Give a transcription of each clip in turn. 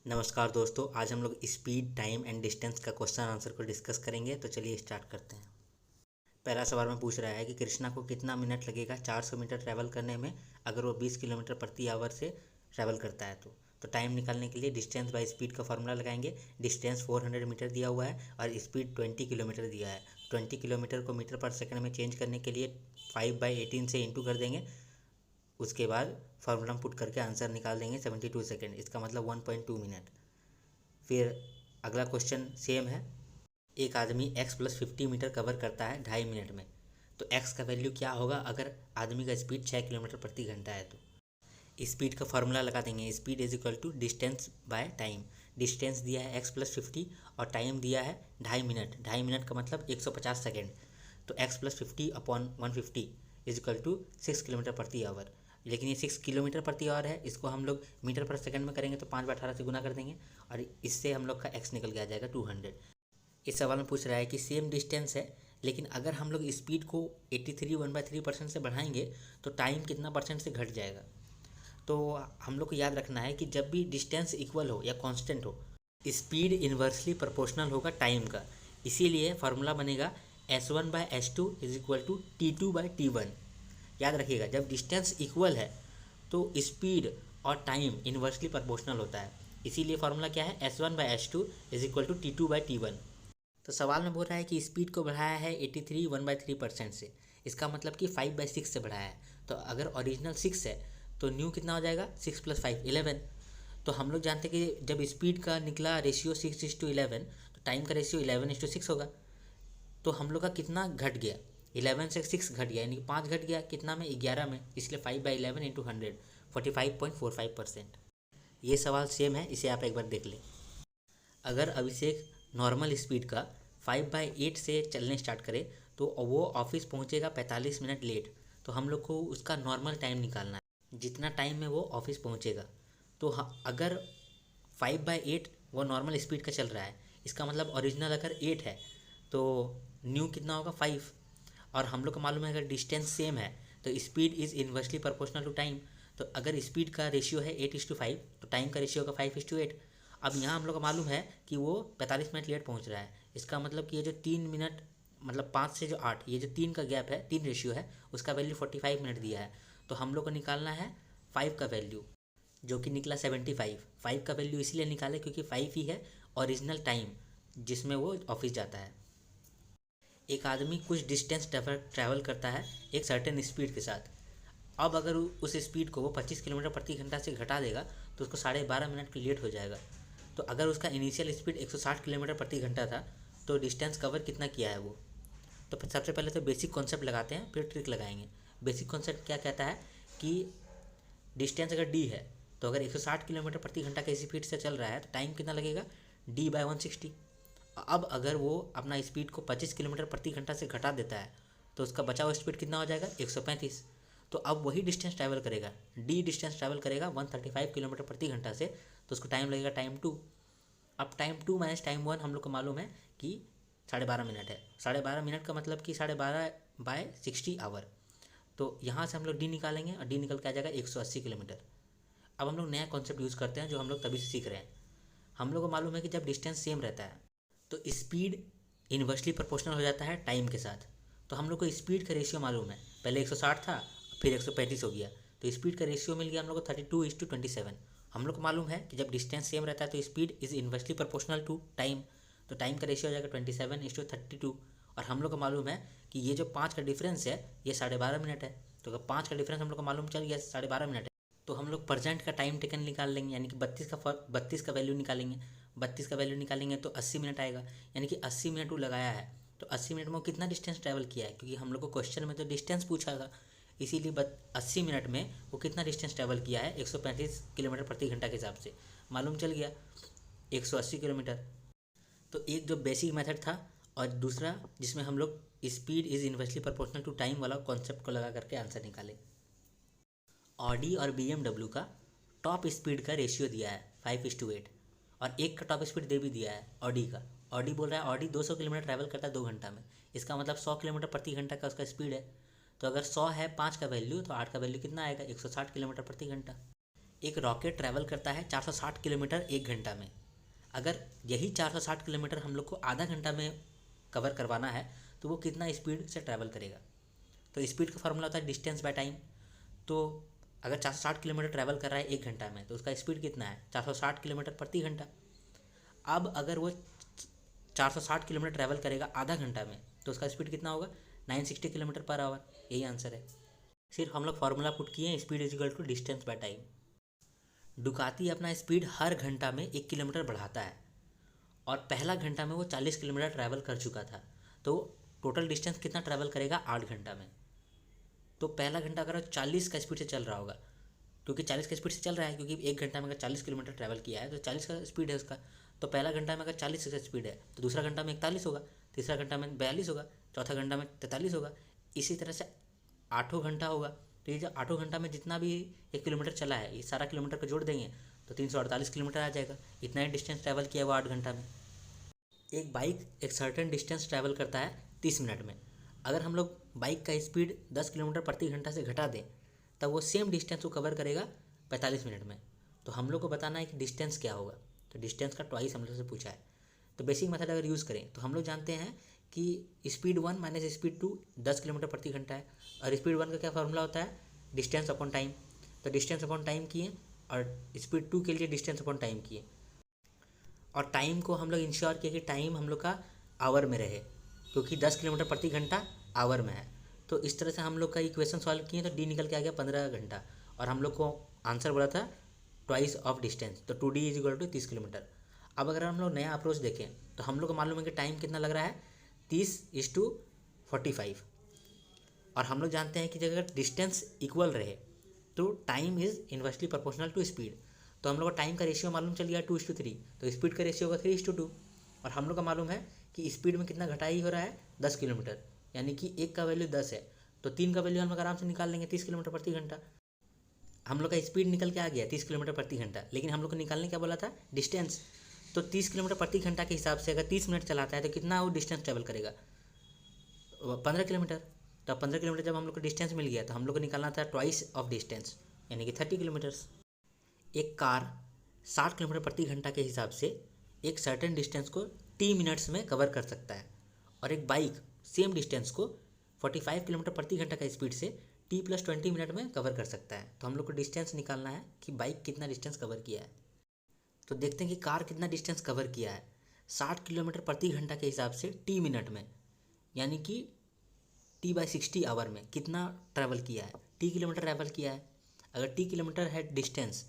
नमस्कार दोस्तों, आज हम लोग स्पीड, टाइम एंड डिस्टेंस का क्वेश्चन आंसर को डिस्कस करेंगे। तो चलिए स्टार्ट करते हैं। पहला सवाल में पूछ रहा है कि कृष्णा को कितना मिनट लगेगा 400 मीटर ट्रैवल करने में अगर वो 20 किलोमीटर प्रति आवर से ट्रैवल करता है। तो टाइम निकालने के लिए डिस्टेंस बाय स्पीड का फॉर्मूला लगाएंगे। डिस्टेंस 400 मीटर दिया हुआ है और स्पीड 20 किलोमीटर दिया है। 20 किलोमीटर को मीटर पर सेकंड में चेंज करने के लिए 5/18 से इंटू कर देंगे। उसके बाद फार्मूला पुट करके आंसर निकाल देंगे 72 सेकेंड। इसका मतलब 1.2 मिनट। फिर अगला क्वेश्चन सेम है। एक आदमी x + 50 मीटर कवर करता है 2.5 मिनट में। तो x का वैल्यू क्या होगा अगर आदमी का स्पीड 6 किलोमीटर प्रति घंटा है। तो स्पीड का फार्मूला लगा देंगे। Speed is equal to distance by time. Distance दिया है x + 50 और टाइम दिया है 2.5 मिनट। 2.5 मिनट का मतलब 150 सेकेंड। तो x + 50/150 is equal to 6 kilometre प्रति आवर। लेकिन ये 6 किलोमीटर प्रति आवर है, इसको हम लोग मीटर पर सेकंड में करेंगे तो 5/18 से गुना कर देंगे और इससे हम लोग का x निकल के आ जाएगा 200। इस सवाल में पूछ रहा है कि सेम डिस्टेंस है, लेकिन अगर हम लोग स्पीड को 83 1/3% से बढ़ाएंगे तो टाइम कितना परसेंट से घट जाएगा। तो हम लोग को याद रखना है कि जब भी डिस्टेंस इक्वल हो या कांस्टेंट हो, स्पीड इन्वर्सली प्रोपोर्शनल होगा टाइम का। इसीलिए फार्मूला बनेगा S1/S2 is equal to T2/T1। याद रखिएगा, जब डिस्टेंस इक्वल है तो स्पीड और टाइम इन्वर्सली प्रोपोर्शनल होता है। इसीलिए फार्मूला क्या है, S1/S2 is equal to T2/T1। तो सवाल में बोल रहा है कि स्पीड को बढ़ाया है 83 1/3% से। इसका मतलब कि 5/6 से बढ़ाया है। तो अगर ओरिजिनल 6 है तो न्यू कितना हो जाएगा, 6 + 5 11। तो हम लोग जानते हैं कि जब स्पीड का निकला रेशियो 6:11 तो टाइम का रेशियो 11:6 होगा। तो हम लोग का कितना घट गया, 11 से 6 घट गया, यानी कि 5 घट गया कितना में, 11 में। इसलिए 5/11 × 100 45.45%। ये सवाल सेम है, इसे आप एक बार देख लें। अगर अभिषेक नॉर्मल स्पीड का 5/8 से चलने स्टार्ट करे तो वो ऑफिस पहुंचेगा 45 मिनट लेट। तो हम लोग को उसका नॉर्मल टाइम निकालना है, जितना टाइम में वो ऑफिस पहुंचेगा। तो अगर 5/8 वो नॉर्मल स्पीड का चल रहा है, इसका मतलब ओरिजिनल अगर 8 है तो न्यू कितना होगा, 5। और हम लोग को मालूम है अगर डिस्टेंस सेम है तो speed is inversely proportional to time. तो अगर स्पीड का रेशियो है 8:5 तो टाइम का रेशियो होगा 5:8। अब यहाँ हम लोग को मालूम है कि वो 45 मिनट लेट पहुँच रहा है। इसका मतलब कि ये जो 3 मिनट, मतलब 5 से जो 8, ये जो 3 का गैप है, 3 रेशियो है, उसका वैल्यू 45 मिनट दिया है। तो हम लोग को निकालना है 5 का वैल्यू, जो कि निकला 75। 5 का वैल्यू इसलिए निकाले क्योंकि 5 ही है ओरिजिनल टाइम जिसमें वो ऑफिस जाता है। एक आदमी कुछ डिस्टेंस ट्रैवल करता है एक सर्टेन स्पीड के साथ। अब अगर उस स्पीड को वो 25 किलोमीटर प्रति घंटा से घटा देगा तो उसको 12.5 मिनट लेट हो जाएगा। तो अगर उसका इनिशियल स्पीड 160 किलोमीटर प्रति घंटा था तो डिस्टेंस कवर कितना किया है वो। तो सबसे पहले तो बेसिक कॉन्सेप्ट लगाते हैं, फिर ट्रिक लगाएंगे। बेसिक कॉन्सेप्ट क्या कहता है कि डिस्टेंस अगर डी है तो अगर 160 किलोमीटर प्रति घंटा की स्पीड से चल रहा है तो टाइम कितना लगेगा, D/160। अब अगर वो अपना स्पीड को 25 किलोमीटर प्रति घंटा से घटा देता है तो उसका बचा हुआ स्पीड कितना हो जाएगा, 135। तो अब वही डिस्टेंस ट्रैवल करेगा, डी डिस्टेंस ट्रैवल करेगा 135 किलोमीटर प्रति घंटा से, तो उसको टाइम लगेगा टाइम 2। अब टाइम 2 माइनस टाइम 1 हम लोग को मालूम है कि 12.5 मिनट है। 12.5 मिनट का मतलब कि 12.5/60 आवर। तो यहाँ से हम लोग डी निकालेंगे और डी निकल के आ जाएगा 180 किलोमीटर। अब हम लोग नया कॉन्सेप्ट यूज़ करते हैं जो हम लोग तभी से सीख रहे हैं। हम लोग को मालूम है कि जब डिस्टेंस सेम रहता है तो स्पीड इन्वर्सली प्रोपोर्शनल हो जाता है टाइम के साथ। तो हम लोग को स्पीड का रेशियो मालूम है, पहले 160 था फिर 135 हो गया, तो स्पीड का रेशियो मिल गया हम लोग को 32:27। हम लोग को मालूम है कि जब डिस्टेंस सेम रहता है तो speed is inversely proportional to time. तो टाइम का रेशियो हो जाएगा 27:32। और हम लोग को मालूम है कि ये जो 5 का डिफरेंस है ये 12.5 मिनट है। तो अगर 5 का डिफरेंस हम लोग को मालूम चल गया 12.5 मिनट है तो हम लोग प्रेजेंट का टाइम टेकन निकाल लेंगे, यानी कि 32 का वैल्यू निकालेंगे। 32 का वैल्यू निकालेंगे तो 80 मिनट आएगा, यानी कि 80 मिनट वो लगाया है। तो 80 मिनट में वो कितना डिस्टेंस ट्रैवल किया है, क्योंकि हम लोग को क्वेश्चन में तो डिस्टेंस पूछा था, इसीलिए 80 मिनट में वो कितना डिस्टेंस ट्रैवल किया है 135 किलोमीटर प्रति घंटा के हिसाब से मालूम चल गया 180 किलोमीटर। तो एक जो बेसिक मेथड था और दूसरा जिसमें हम लोग speed is inversely proportional to time वाला कॉन्सेप्ट को लगा करके आंसर निकाले। ऑडी और BMW का टॉप स्पीड का रेशियो दिया है 5:8 और एक का टॉप स्पीड दे भी दिया है ऑडी का। ऑडी बोल रहा है ऑडी 200 किलोमीटर ट्रैवल करता है 2 घंटा में। इसका मतलब 100 किलोमीटर प्रति घंटा का उसका स्पीड है। तो अगर 100 है 5 का वैल्यू तो 8 का वैल्यू कितना आएगा, 160 किलोमीटर प्रति घंटा। एक रॉकेट ट्रैवल करता है 460 किलोमीटर 1 घंटा में। अगर यही 460 किलोमीटर हम लोग को आधा घंटा में कवर करवाना है तो वो कितना स्पीड से ट्रैवल करेगा। तो स्पीड का फार्मूला होता है डिस्टेंस बाय टाइम। तो अगर 460 किलोमीटर ट्रैवल कर रहा है 1 घंटा में तो उसका स्पीड कितना है, 460 किलोमीटर प्रति घंटा। अब अगर वो 460 किलोमीटर ट्रैवल करेगा आधा घंटा में तो उसका स्पीड कितना होगा, 960 किलोमीटर पर आवर। यही आंसर है। सिर्फ हम लोग फार्मूला पुट किए हैं, speed is equal to distance by time. Ducati अपना स्पीड हर घंटा में 1 किलोमीटर बढ़ाता है और पहला घंटा में वो 40 किलोमीटर ट्रैवल कर चुका था, तो टोटल डिस्टेंस कितना ट्रैवल करेगा 8 घंटा में। तो पहला घंटा अगर 40 का स्पीड से चल रहा होगा, क्योंकि 40 का स्पीड से चल रहा है, क्योंकि 1 घंटा में अगर 40 किलोमीटर ट्रैवल किया है तो 40 का स्पीड है उसका। तो पहला घंटा में अगर 40 का स्पीड है तो दूसरा घंटा में 41 होगा, तीसरा घंटा में 42 होगा, चौथा घंटा में 43 होगा, इसी तरह से 8 घंटा होगा। तो ये जो 8 घंटा में जितना भी 1 किलोमीटर चला है, ये सारा किलोमीटर को जोड़ देंगे तो 348 किलोमीटर आ जाएगा। इतना ही डिस्टेंस ट्रैवल किया वो 8 घंटा में। एक बाइक एक सर्टेन डिस्टेंस ट्रैवल करता है 30 मिनट में। अगर हम लोग बाइक का स्पीड 10 किलोमीटर प्रति घंटा से घटा दें तब वो सेम डिस्टेंस को कवर करेगा 45 मिनट में। तो हम लोग को बताना है कि डिस्टेंस क्या होगा। तो डिस्टेंस का ट्वाइस हम लोग से पूछा है। तो बेसिक मेथड अगर यूज़ करें तो हम लोग जानते हैं कि स्पीड 1 माइनस स्पीड 2 10 किलोमीटर प्रति घंटा है, और स्पीड 1 का क्या फार्मूला होता है, डिस्टेंस अपॉन टाइम। तो डिस्टेंस अपॉन टाइम किए और स्पीड 2 के लिए डिस्टेंस अपॉन टाइम किए, और टाइम को हम लोग इंश्योर किए कि टाइम हम लोग का आवर में रहे, क्योंकि 10 किलोमीटर प्रति घंटा आवर में है। तो इस तरह से हम लोग का इक्वेशन सॉल्व किए तो डी निकल के आ गया 15 घंटा, और हम लोग को आंसर बोला था ट्वाइस ऑफ डिस्टेंस। तो 2D is equal to 30 kilometre. अब अगर हम लोग नया अप्रोच देखें तो हम लोग को मालूम है कि टाइम कितना लग रहा है, 30:45, और हम लोग जानते हैं कि अगर डिस्टेंस इक्वल रहे तो time is inversely proportional to speed. तो हम लोग को टाइम का रेशियो मालूम चल गया 2:3, तो स्पीड का रेशियो होगा 3:2। और हम लोग का मालूम है कि स्पीड में कितना घटाई हो रहा है, 10 किलोमीटर, यानी कि 1 का वैल्यू 10 है तो 3 का वैल्यू हम लोग आराम से निकाल लेंगे, 30 किलोमीटर प्रति घंटा। हम लोग का स्पीड निकल के आ गया 30 किलोमीटर प्रति घंटा, लेकिन हम लोग को निकालने क्या बोला था, डिस्टेंस। तो 30 किलोमीटर प्रति घंटा के हिसाब से अगर 30 मिनट चलाता है तो कितना वो डिस्टेंस ट्रेवल करेगा, 15 किलोमीटर। तो 15 किलोमीटर जब हम लोग को डिस्टेंस मिल गया तो हम लोग को निकालना था ट्वाइस ऑफ डिस्टेंस, यानी कि 30 किलोमीटर्स। एक कार 60 किलोमीटर प्रति घंटा के हिसाब से एक सर्टेन डिस्टेंस को T मिनट्स में कवर कर सकता है, और एक बाइक सेम डिस्टेंस को 45 किलोमीटर प्रति घंटा का स्पीड से T+20 मिनट में कवर कर सकता है। तो हम लोग को डिस्टेंस निकालना है कि बाइक कितना डिस्टेंस कवर किया है। तो देखते हैं कि कार कितना डिस्टेंस कवर किया है 60 किलोमीटर प्रति घंटा के हिसाब से T मिनट में, यानी कि T/60 आवर में कितना ट्रैवल किया है, T किलोमीटर ट्रैवल किया है। अगर T किलोमीटर है डिस्टेंस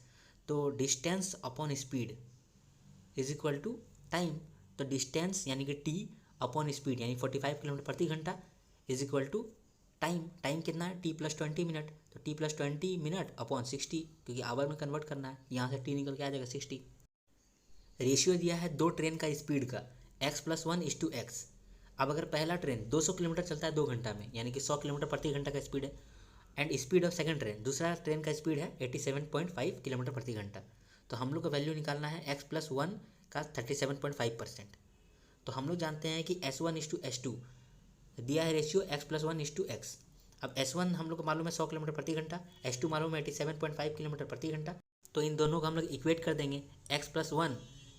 तो distance upon speed is equal to time. तो डिस्टेंस यानी कि T अपॉन स्पीड यानी 45 किलोमीटर प्रति घंटा is equal to time. Time कितना है, T+20 मिनट। तो T+20 मिनट अपॉन 60, क्योंकि आवर में कन्वर्ट करना है, यहाँ से T निकल के आ जाएगा 60। रेशियो दिया है दो ट्रेन का स्पीड का x+1:x। अब अगर पहला ट्रेन 200 किलोमीटर चलता है 2 घंटा में, यानी कि 100 किलोमीटर प्रति घंटा का स्पीड है, and speed of second train, दूसरा ट्रेन का स्पीड है 87.5 किलोमीटर प्रति घंटा। तो हम लोग को वैल्यू निकालना है x+1 का 37.5%। तो हम लोग जानते हैं कि S1:S2 दिया है रेशियो x+1:x। अब S1 हम लोग को मालूम है 100 किलोमीटर प्रति घंटा, S2 मालूम है 87.5 किलोमीटर प्रति घंटा। तो इन दोनों को हम लोग इक्वेट कर देंगे, x+1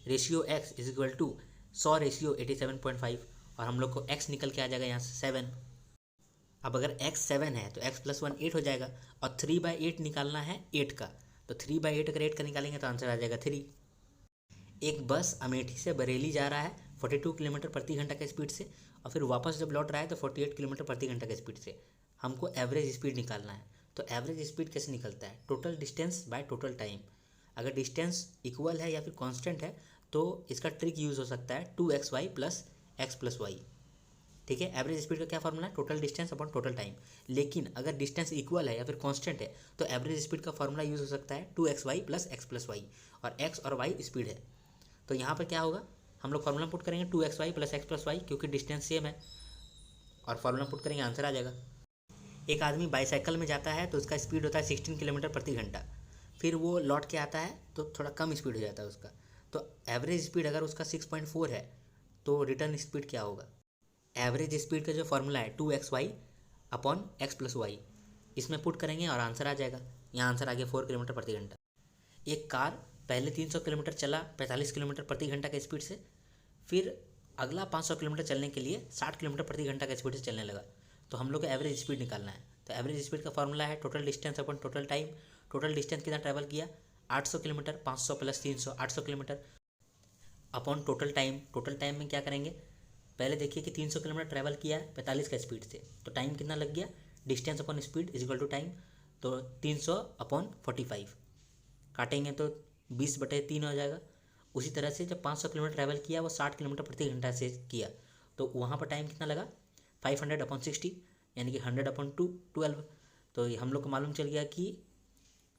ratio x is equal to 100 ratio 87.5, और हम लोग को x निकल के आ जाएगा यहाँ से 7। अब अगर x 7 है तो x+1 8 हो जाएगा, और 3/8 निकालना है 8 का। तो 3/8 अगर 8 का निकालेंगे तो आंसर आ जाएगा 3। एक बस अमेठी से बरेली जा रहा है 42 किलोमीटर प्रति घंटा के स्पीड से, और फिर वापस जब लौट रहा है तो 48 किलोमीटर प्रति घंटा के स्पीड से। हमको एवरेज स्पीड निकालना है। तो एवरेज स्पीड कैसे निकलता है, total distance by total time. अगर डिस्टेंस इक्वल है या फिर कांस्टेंट है तो इसका ट्रिक यूज़ हो सकता है 2xy + x+y। ठीक है, एवरेज स्पीड का क्या फॉर्मूला है, total distance upon total time. लेकिन अगर डिस्टेंस इक्वल है या फिर कांस्टेंट है तो एवरेज स्पीड का फॉर्मूला यूज़ हो सकता है 2xy + x+y, और x और y स्पीड है। तो यहाँ पर क्या होगा, हम लोग फार्मूला पुट करेंगे 2xy + x+y, क्योंकि डिस्टेंस सेम है, और फार्मूला पुट करेंगे आंसर आ जाएगा। एक आदमी बाईसाइकिल में जाता है तो उसका स्पीड होता है 16 किलोमीटर प्रति घंटा, फिर वो लौट के आता है तो थोड़ा कम स्पीड हो जाता है उसका। तो एवरेज स्पीड अगर उसका 6.4 है तो रिटर्न स्पीड क्या होगा। एवरेज स्पीड का जो फार्मूला है 2xy / x+y, इसमें पुट करेंगे और आंसर आ जाएगा। यहाँ आंसर आ गया 4 किलोमीटर प्रति घंटा। एक कार पहले 300 किलोमीटर चला 45 किलोमीटर प्रति घंटा के स्पीड से, फिर अगला 500 किलोमीटर चलने के लिए 60 किलोमीटर प्रति घंटा के स्पीड से चलने लगा। तो हम लोग को एवरेज स्पीड निकालना है। तो एवरेज स्पीड का फॉर्मूला है टोटल डिस्टेंस अपन टोटल टाइम। टोटल डिस्टेंस कितना ट्रैवल किया, 800 kilometre, 500 plus 300 800 kilometre upon total time. Total time में क्या करेंगे, पहले देखिए कि 300 किलोमीटर ट्रैवल किया है 45 का स्पीड से, तो टाइम कितना लग गया, distance upon speed is equal to time. तो 300 अपॉन 45 काटेंगे तो 20/3 हो जाएगा। उसी तरह से जब 500 किलोमीटर ट्रैवल किया वो 60 किलोमीटर प्रति घंटा से किया, तो वहाँ पर टाइम कितना लगा, 500/60 यानी कि 100/12। तो ये हम लोग को मालूम चल गया कि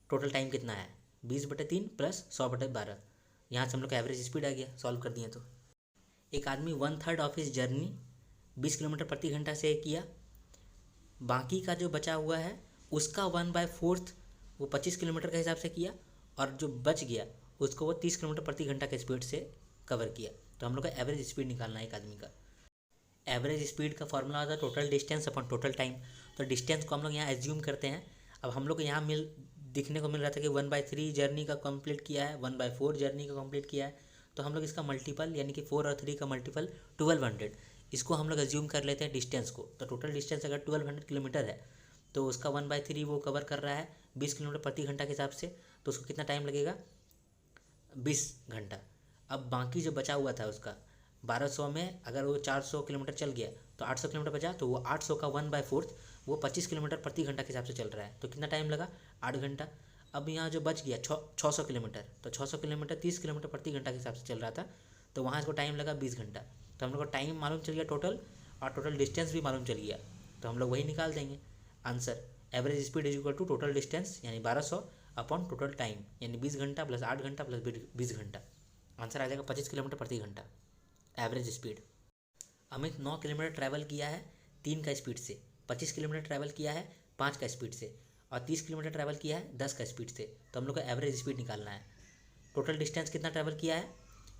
टोटल टाइम कितना है, 20/3 प्लस 100/12। यहाँ से हम लोग का एवरेज स्पीड आ गया सॉल्व कर दिए। तो एक आदमी 1/3 ऑफ हिस जर्नी 20 किलोमीटर प्रति घंटा से किया, बाकी का जो बचा हुआ है उसका 1/4 वो 25 किलोमीटर के हिसाब से किया, और जो बच गया उसको वो 30 किलोमीटर प्रति घंटा के स्पीड से कवर किया। तो हम लोग का एवरेज स्पीड निकालना है एक आदमी का। एवरेज स्पीड का फॉर्मूला होता है total distance upon total time. तो डिस्टेंस को हम लोग यहाँ एज्यूम करते हैं। अब हम लोग को यहाँ दिखने को मिल रहा था कि 1/3 जर्नी का कंप्लीट किया है, 1/4 जर्नी का कंप्लीट किया है, तो हम लोग इसका मल्टीपल यानी कि 4 और 3 का मल्टीपल 1200, इसको हम लोग एज्यूम कर लेते हैं डिस्टेंस को। तो टोटल डिस्टेंस अगर 1200 किलोमीटर है तो उसका 1/3 वो कवर कर रहा है 20 किलोमीटर प्रति घंटा के हिसाब से, तो उसको कितना टाइम लगेगा, 20 घंटा। अब बाकी जो बचा हुआ था उसका 1200 में अगर वो 400 किलोमीटर चल गया तो 800 किलोमीटर बचा, तो वो 800 का 1/4 वो 25 किलोमीटर प्रति घंटा के हिसाब से चल रहा है, तो कितना टाइम लगा, 8 घंटा। अब यहाँ जो बच गया 600 किलोमीटर, तो 600 किलोमीटर 30 किलोमीटर प्रति घंटा के हिसाब से चल रहा था, तो वहाँ इसको टाइम लगा 20 घंटा। तो हम लोग को टाइम मालूम चल गया टोटल, और टोटल डिस्टेंस भी मालूम चल गया, तो हम लोग वही निकाल देंगे answer. Average speed is equal to total distance यानी 1200 अपॉन टोटल टाइम यानी 20 घंटा प्लस 8 घंटा प्लस 20 घंटा। आंसर आ जाएगा 25 किलोमीटर प्रति घंटा average speed. Amit 9 kilometre travel किया है 3 का स्पीड से, 25 किलोमीटर ट्रैवल किया है 5 का स्पीड से, और 30 किलोमीटर ट्रैवल किया है 10 का स्पीड से। तो हम लोग को एवरेज स्पीड निकालना है। टोटल डिस्टेंस कितना ट्रैवल किया है,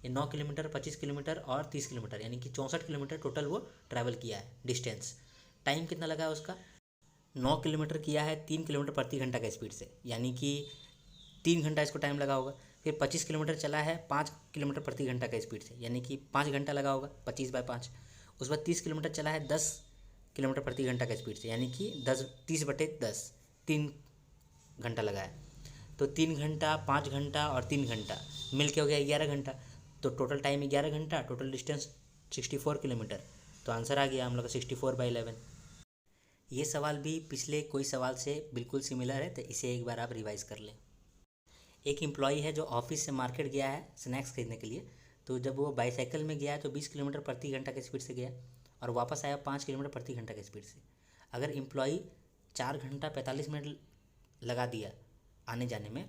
ये 9 किलोमीटर, 25 किलोमीटर और 30 किलोमीटर यानी कि 64 किलोमीटर टोटल वो ट्रैवल किया है डिस्टेंस। टाइम कितना लगा है उसका, 9 किलोमीटर किया है 3 किलोमीटर प्रति घंटा के स्पीड से, यानी कि 3 घंटा इसको टाइम लगा होगा। फिर 25 किलोमीटर चला है 5 किलोमीटर प्रति घंटा के स्पीड से, यानी कि 5 घंटा लगा होगा, 25/5। उसके बाद 30 किलोमीटर चला है 10 किलोमीटर प्रति घंटा के स्पीड से, यानी कि 30/10 3 घंटा लगा है। तो 3 घंटा, 5 घंटा और 3 घंटा मिल के हो गया 11 घंटा। तो टोटल टाइम 11 घंटा, टोटल डिस्टेंस 64 किलोमीटर। तो आंसर आ गया हम लोग का 64/11। ये सवाल भी पिछले कोई सवाल से बिल्कुल सिमिलर है, तो इसे एक बार आप रिवाइज़ कर लें। एक एम्प्लॉई है जो ऑफिस से मार्केट गया है स्नैक्स खरीदने के लिए, तो जब वो बाईसाइकिल में गया तो 20 किलोमीटर प्रति घंटा के स्पीड से गया, और वापस आया 5 किलोमीटर प्रति घंटा के स्पीड से। अगर एम्प्लॉई 4 घंटा 45 मिनट लगा दिया आने जाने में,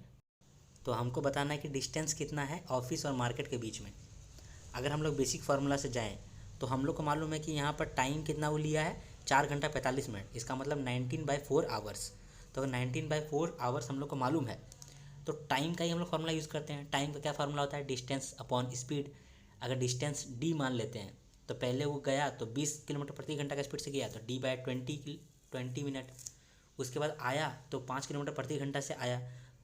तो हमको बताना है कि डिस्टेंस कितना है ऑफिस और मार्केट के बीच में। अगर हम लोग बेसिक फार्मूला से जाएँ तो हम लोग को मालूम है कि यहाँ पर टाइम कितना वो लिया है, 4 घंटा 45 मिनट, इसका मतलब 19/4 आवर्स। तो अगर 19/4 आवर्स हम लोग को मालूम है तो टाइम का ही हम लोग फार्मूला यूज़ करते हैं। टाइम का क्या फार्मूला होता है, डिस्टेंस अपॉन स्पीड। अगर डिस्टेंस डी मान लेते हैं तो पहले वो गया तो 20 किलोमीटर प्रति घंटा का स्पीड से गया, तो D/20 मिनट। उसके बाद आया तो 5 किलोमीटर प्रति घंटा से आया,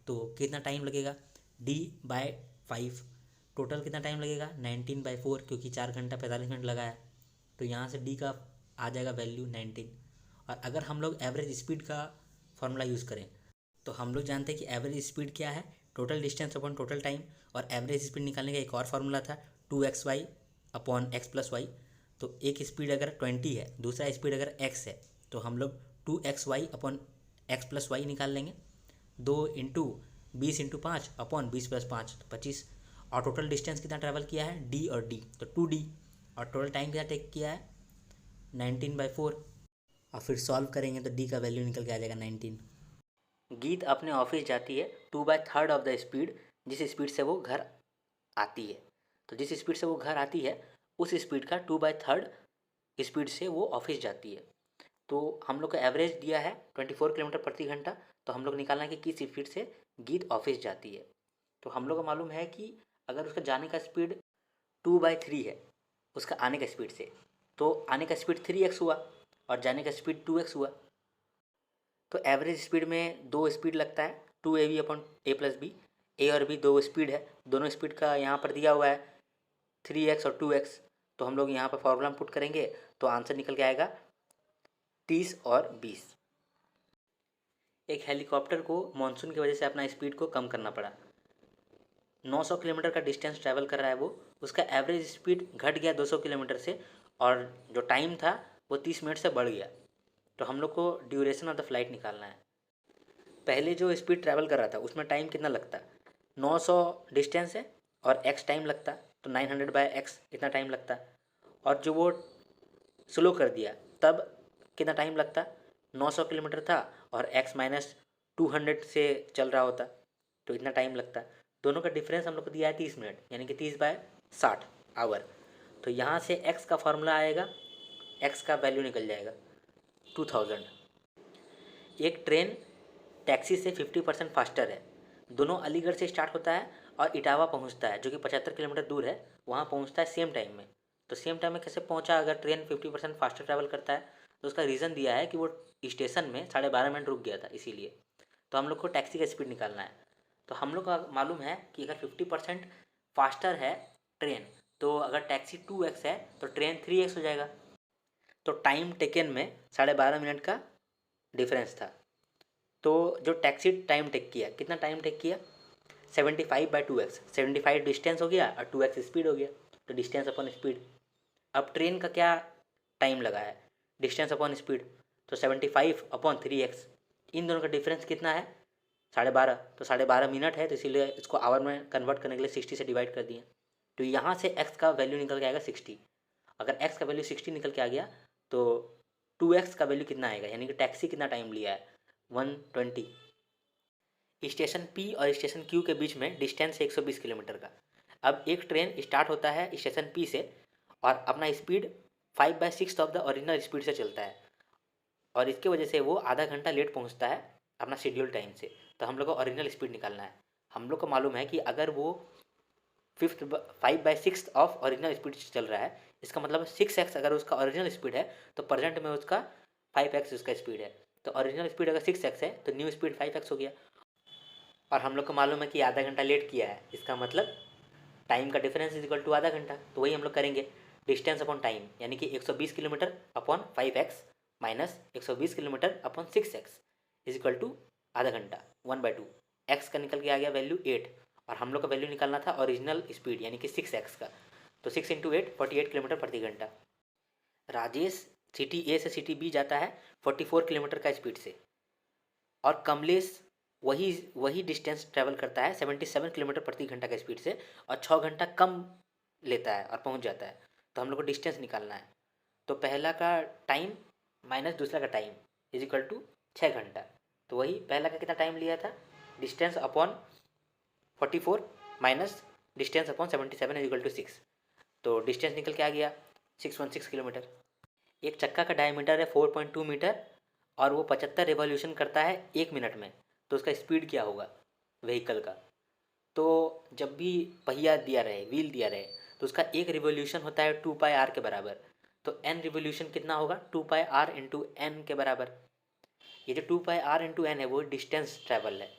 तो कितना टाइम लगेगा, D/5। टोटल कितना टाइम लगेगा, 19/4, क्योंकि 4 घंटा 45 मिनट लगाया, तो यहाँ से डी का आ जाएगा वैल्यू 19। और अगर हम लोग एवरेज स्पीड का फार्मूला यूज़ करें तो हम लोग जानते हैं कि एवरेज स्पीड क्या है, total distance upon total time. और एवरेज स्पीड निकालने का एक और फार्मूला था 2xy अपॉन x + y। तो एक स्पीड अगर 20 है, दूसरा स्पीड अगर x है, तो हम लोग 2xy अपॉन x + y निकाल लेंगे। 2 × 20 × 5 अपॉन 20 + 5 तो 25। और टोटल डिस्टेंस कितना ट्रैवल किया है, d और d, तो 2d। और टोटल टाइम कितना टेक किया है, 19/4। और फिर सॉल्व करेंगे तो d का वैल्यू निकल के आ जाएगा 19। गीत अपने ऑफिस जाती है 2/3 ऑफ द स्पीड, जिस स्पीड से वो घर आती है। तो जिस स्पीड से वो घर आती है उस स्पीड का 2/3 स्पीड से वो ऑफिस जाती है। तो हम लोग का एवरेज दिया है 24 किलोमीटर प्रति घंटा, तो हम लोग निकालना है कि किस स्पीड से गीत ऑफिस जाती है। तो हम लोग को मालूम है कि अगर उसका जाने का स्पीड 2/3 है उसका आने का स्पीड से, तो आने का स्पीड 3x हुआ और जाने का स्पीड 2x हुआ। तो एवरेज स्पीड में 2 स्पीड लगता है, 2ab अपॉन a + b। ए और बी दो स्पीड है, दोनों स्पीड का यहाँ पर दिया हुआ है 3x और 2x। तो हम लोग यहाँ पर फॉर्मूला पुट करेंगे तो आंसर निकल के आएगा 30 और 20। एक हेलीकॉप्टर को मानसून की वजह से अपना स्पीड को कम करना पड़ा। 900 किलोमीटर का डिस्टेंस ट्रैवल कर रहा है वो, उसका एवरेज स्पीड घट गया 200 किलोमीटर से और जो टाइम था वो 30 मिनट से बढ़ गया। तो हम लोग को ड्यूरेशन ऑफ द फ्लाइट निकालना है। पहले जो स्पीड ट्रैवल कर रहा था उसमें टाइम कितना लगता, 900 डिस्टेंस है और x टाइम लगता, तो 900/x इतना टाइम लगता। और जो वो स्लो कर दिया तब कितना टाइम लगता, 900 किलोमीटर था और x माइनस 200 से चल रहा होता तो इतना टाइम लगता। दोनों का डिफरेंस हम लोग को दिया है 30 मिनट, यानी कि 30/60 आवर। तो यहाँ से x का फॉर्मूला आएगा, x का वैल्यू निकल जाएगा 2000। एक ट्रेन टैक्सी से 50% फास्टर है। दोनों अलीगढ़ से स्टार्ट होता है और इटावा पहुंचता है जो कि 75 किलोमीटर दूर है, वहाँ पहुंचता है सेम टाइम में। तो सेम टाइम में कैसे पहुंचा, अगर ट्रेन 50% फास्टर ट्रैवल करता है तो उसका रीज़न दिया है कि वो स्टेशन में 12.5 मिनट रुक गया था इसीलिए। तो हम लोग को टैक्सी का स्पीड निकालना है। तो हम लोग को मालूम है कि अगर 50% फास्टर है ट्रेन, तो अगर टैक्सी 2x है तो ट्रेन 3x हो जाएगा। तो टाइम टेकन में 12.5 मिनट का डिफरेंस था। तो जो टैक्सी टाइम टेक किया, कितना टाइम टेक किया, 75/2x। 75 डिस्टेंस हो गया और 2x स्पीड हो गया, तो डिस्टेंस अपॉन स्पीड। अब ट्रेन का क्या टाइम लगा है, डिस्टेंस अपॉन स्पीड, तो 75/3x। इन दोनों का डिफरेंस कितना है, 12.5। तो 12.5 मिनट है, तो इसीलिए इसको आवर में कन्वर्ट करने के लिए 60 से डिवाइड कर दिए। तो यहाँ से x का वैल्यू निकल के आएगा 60। अगर x का वैल्यू 60 निकल के आ गया तो 2x का वैल्यू कितना आएगा, यानी कि टैक्सी कितना टाइम लिया है, 120। स्टेशन P और स्टेशन Q के बीच में डिस्टेंस है 120 किलोमीटर का। अब एक ट्रेन स्टार्ट होता है स्टेशन P से और अपना speed 5/6 of the original speed से चलता है और इसके वजह से वो आधा घंटा लेट पहुंचता है अपना शेड्यूल टाइम से। तो हम लोग को ओरिजिनल स्पीड निकालना है। हम लोग को मालूम है कि अगर वो 5/6 ऑफ ओरिजिनल स्पीड से चल रहा है, इसका मतलब 6x अगर उसका ओरिजिनल स्पीड है तो प्रेजेंट में उसका 5x उसका स्पीड है। तो ओरिजिनल स्पीड अगर 6x है तो न्यू स्पीड 5x हो गया। और हम लोग को मालूम है कि आधा घंटा लेट किया है, इसका मतलब टाइम का डिफरेंस इज इक्वल टू आधा घंटा। तो वही हम लोग करेंगे, डिस्टेंस अपॉन टाइम, यानी कि 120 kilometre upon 5x minus 120 kilometre upon 6x is equal to आधा घंटा 1/2। x का निकल के आ गया वैल्यू 8 और हम लोग का वैल्यू निकालना था ओरिजिनल स्पीड यानी कि 6x का। तो 6 × 8 48 किलोमीटर प्रति घंटा। राजेश सिटी ए से सिटी बी जाता है 44 किलोमीटर का स्पीड से और कमलेश वही डिस्टेंस ट्रैवल करता है 77 किलोमीटर प्रति घंटा का स्पीड से और 6 घंटा कम लेता है और पहुंच जाता है। तो हम लोग को डिस्टेंस निकालना है। तो पहला का टाइम माइनस दूसरा का टाइम इज इक्वल टू 6 घंटा। तो वही पहला का कितना टाइम लिया था, distance upon 44 minus distance upon 77 is equal to 6। तो डिस्टेंस निकल के आ गया 616 किलोमीटर। एक चक्का का डायमीटर है 4.2 मीटर और वो 75 रिवॉल्यूशन करता है 1 मिनट में। तो उसका स्पीड क्या होगा व्हीकल का, तो जब भी पहिया दिया रहे, व्हील दिया रहे, तो उसका एक रिवॉल्यूशन होता है 2πr के बराबर। तो n रिवॉल्यूशन कितना होगा, 2πr इंटू एन के बराबर। ये जो 2πr इंटू एन है वो डिस्टेंस ट्रैवल है,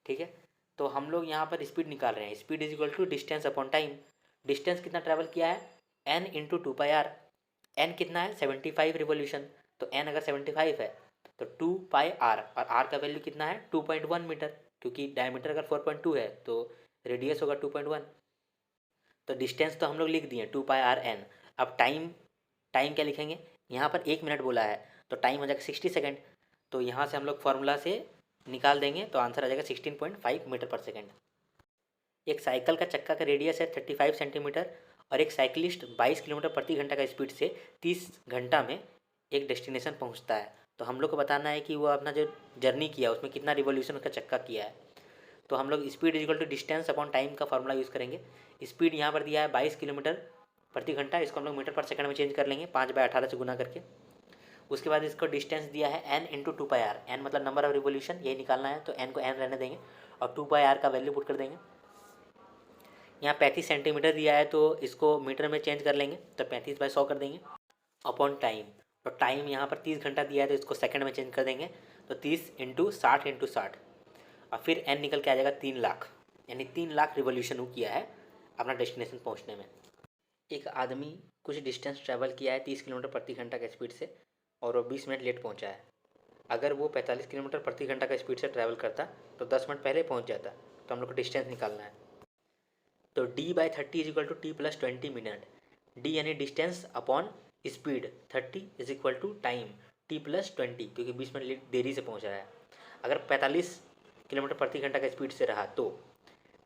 ठीक है। तो हम लोग यहाँ पर स्पीड निकाल रहे हैं, speed is equal to distance upon time. Distance कितना ट्रैवल किया है, n इंटू 2πr। n कितना है 75 रिवॉल्यूशन, तो n अगर 75 है तो 2πr और r का वैल्यू कितना है 2.1 मीटर, क्योंकि डायमीटर अगर 4.2 है तो रेडियस होगा 2.1। तो डिस्टेंस तो हम लोग लिख दिए 2πrn। अब टाइम क्या लिखेंगे, यहाँ पर 1 मिनट बोला है तो टाइम हो जाएगा 60 सेकेंड। तो यहाँ से हम लोग फार्मूला से निकाल देंगे तो आंसर आ जाएगा 16.5 मीटर पर सेकेंड। एक साइकिल का चक्का का रेडियस है 35 सेंटीमीटर और एक साइकिलिस्ट 22 किलोमीटर प्रति घंटा का स्पीड से 30 घंटा में एक डेस्टिनेशन पहुंचता है। तो हम लोग को बताना है कि वो अपना जो जर्नी किया उसमें कितना रिवॉल्यूशन उसका चक्का किया है। तो हम लोग speed equal to distance upon time का फॉर्मूला यूज़ करेंगे। स्पीड यहाँ पर दिया है 22 किलोमीटर प्रति घंटा, इसको हम लोग मीटर पर सेकंड में चेंज कर लेंगे 5/18 से गुना करके। उसके बाद इसको डिस्टेंस दिया है n इंटू 2πr, n मतलब नंबर ऑफ रिवॉल्यूशन, यही निकालना है तो n को n रहने देंगे और 2πr का वैल्यू पुट कर देंगे। यहाँ 35 सेंटीमीटर दिया है तो इसको मीटर में चेंज कर लेंगे तो 35/100 कर देंगे अपॉन टाइम। तो टाइम यहाँ पर 30 घंटा दिया है तो इसको सेकंड में चेंज कर देंगे तो 30 इंटू 60 इंटू 60 और फिर n निकल के आ जाएगा 3 लाख। यानी 3 लाख रिवॉल्यूशन वो किया है अपना डेस्टिनेशन पहुंचने में। एक आदमी कुछ डिस्टेंस ट्रैवल किया है 30 किलोमीटर प्रति घंटा के स्पीड से और वो 20 मिनट लेट पहुंचा है। अगर वो 45 किलोमीटर प्रति घंटा का स्पीड से ट्रैवल करता तो 10 मिनट पहले पहुंच जाता। तो हम लोग को डिस्टेंस निकालना है। तो d/30 is equal to T plus 20 minute. D यानी distance upon speed, 30 is equal to time T plus 20, क्योंकि 20 मिनट देरी से पहुंच रहा है। अगर 45 किलोमीटर प्रति घंटा का स्पीड से रहा तो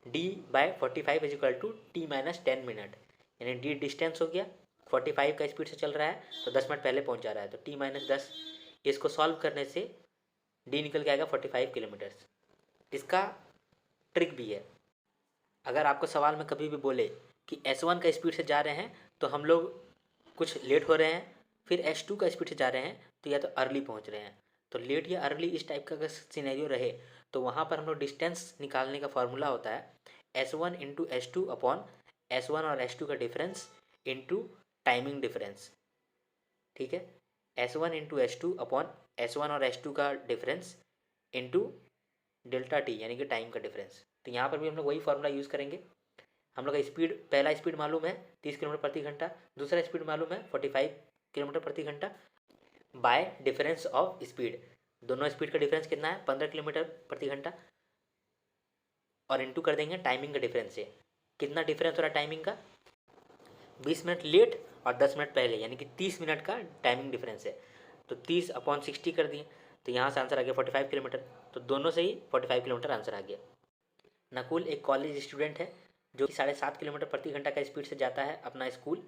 d/45 is equal to t-10 minute, यानी डी डिस्टेंस हो गया, 45 का स्पीड से चल रहा है तो 10 मिनट पहले पहुंच जा रहा है, तो t-10। इसको सॉल्व करने से डी निकल के आएगा 45 किलोमीटर्स। इसका ट्रिक भी है। अगर आपको सवाल में कभी भी बोले कि S1 का स्पीड से जा रहे हैं तो हम लोग कुछ लेट हो रहे हैं, फिर S2 का स्पीड से जा रहे हैं तो या तो अर्ली पहुंच रहे हैं। तो लेट या अर्ली इस टाइप का अगर सिनेरियो रहे तो वहाँ पर हम लोग डिस्टेंस निकालने का फॉर्मूला होता है S1 into S2 upon S1 और S2 का डिफरेंस इंटू टाइमिंग डिफरेंस। ठीक है, S1 into S2 upon S1 और S2 का डिफरेंस इंटू डेल्टा टी यानी कि टाइम का डिफरेंस। तो यहाँ पर भी हम लोग वही फार्मूला यूज़ करेंगे। हम लोग का स्पीड, पहला स्पीड मालूम है 30 किलोमीटर प्रति घंटा, दूसरा स्पीड मालूम है 45 किलोमीटर प्रति घंटा बाय डिफरेंस ऑफ स्पीड। दोनों स्पीड का डिफरेंस कितना है 15 किलोमीटर प्रति घंटा, और इंटू कर देंगे टाइमिंग का डिफरेंस से। कितना डिफरेंस हो रहा है टाइमिंग का, 20 मिनट लेट और 10 मिनट पहले, यानी कि 30 मिनट का टाइमिंग डिफरेंस है। तो 30/60 कर दिए तो यहाँ से आंसर आ गया 45 किलोमीटर। तो दोनों से ही 45 किलोमीटर आंसर आ गया। नकुल एक कॉलेज स्टूडेंट है जो कि 7.5 किलोमीटर प्रति घंटा का स्पीड से जाता है अपना स्कूल,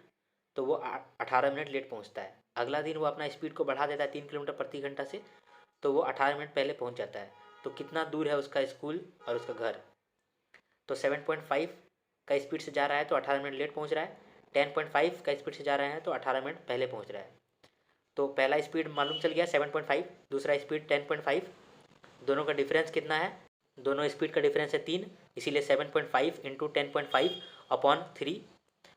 तो वो 18 मिनट लेट पहुंचता है। अगला दिन वो अपना स्पीड को बढ़ा देता है 3 किलोमीटर प्रति घंटा से, तो वो 18 मिनट पहले पहुंच जाता है। तो कितना दूर है उसका स्कूल और उसका घर, तो 7.5 का स्पीड से जा रहा है तो 18 मिनट लेट पहुंच रहा है। 10.5 का स्पीड से जा रहे हैं तो 18 मिनट पहले पहुंच रहा है। तो पहला स्पीड मालूम चल गया 7.5, दूसरा स्पीड 10.5, दोनों का डिफरेंस कितना है, दोनों स्पीड का डिफरेंस है 3, इसीलिए 7.5 इंटू 10.5 अपॉन 3